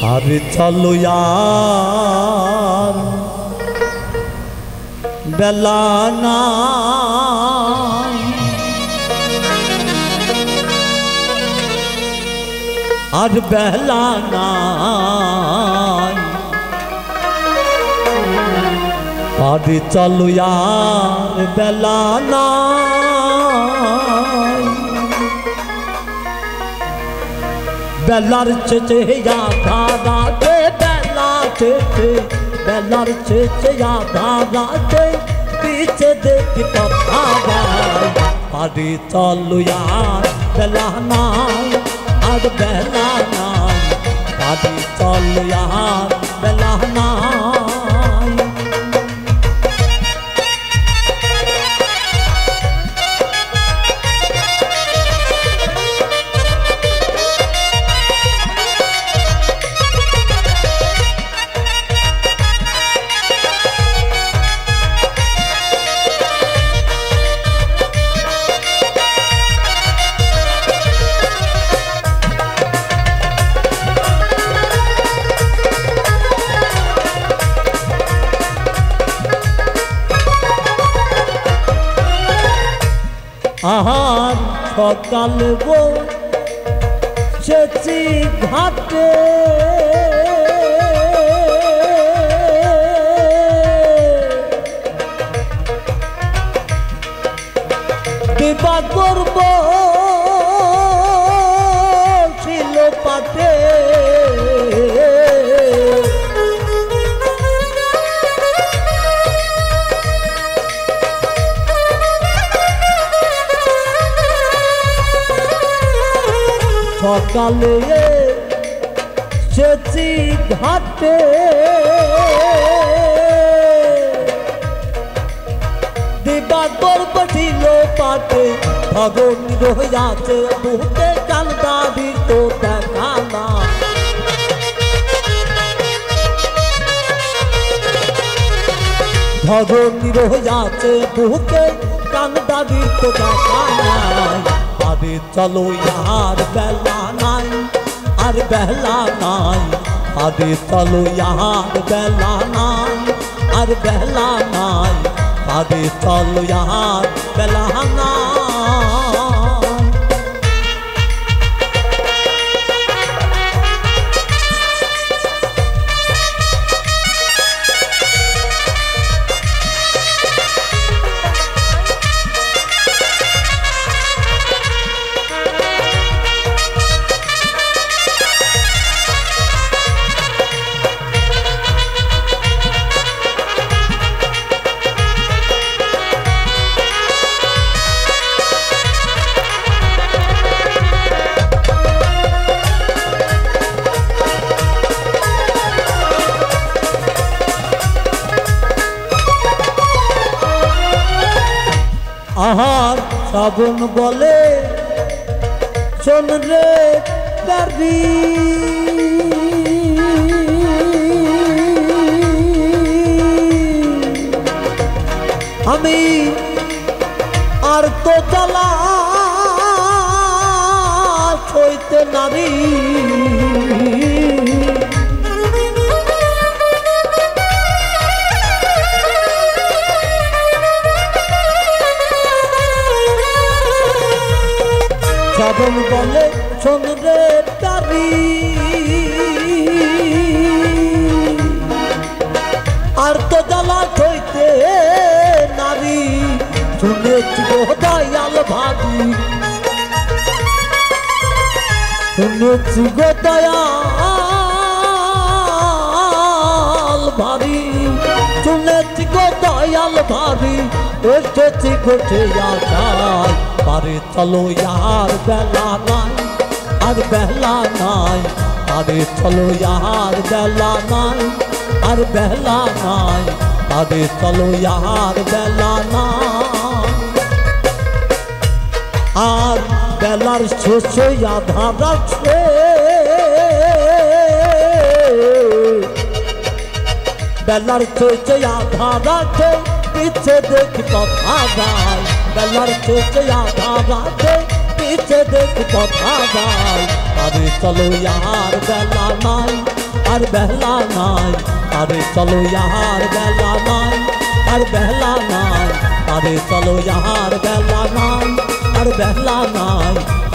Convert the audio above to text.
अरे चलो यार बेलाना आज बेलाना अरे चलो यार बेलाना बेलार चेचे याद आते बेलार चेचे याद आते पीछे देख पता अरे चलो यार बेलाना आज बेलाना अरे चलो यार बेलाना आहार सकाल गो सेची घाटे दिबा करब ছিল পাটে সকালে সেচি ঘাটে দিবাগর বসিল পাটে ভগন রহিয়াছে বুকে কান্দাবি তো দেখা না ভগন রহিয়াছে বুকে কান্দাবি তো দেখা নাই अरे चलो यार बेलाना अरे बेलाना अरे चलो यार बेलाना अरे बेलाना अरे चलो यार बेलाना आहार साबुन बोले शोन रे दादी हमी आर तो चला छोइते नारी साबन बोले शोन रे दादी आर तो जला छोइते नारी শুনেছি গো দয়াল ভাবি শুনেছি গো দয়াল ভাবি শুনেছি গো দয়াল ভাবি এসেছি গোটে আশায় পারে চলো यार বেলা নাই আর বেলা নাই পারে চলো यार বেলা নাই আর বেলা নাই পারে চলো यार বেলা নাই আর বেলার শেষে আধা রাখছে বেলার শেষে আধা রাখে पीछे देख कथा गाय बेलार শেষে আধা রাখে पीछे देख कथा गाय अरे चलो यार बेला नाई আর বেলা নাই, আরে চলো यार বেলা নাই, আর বেলা নাই, আরে চলো यार বেলা নাই, আর বেলা নাই।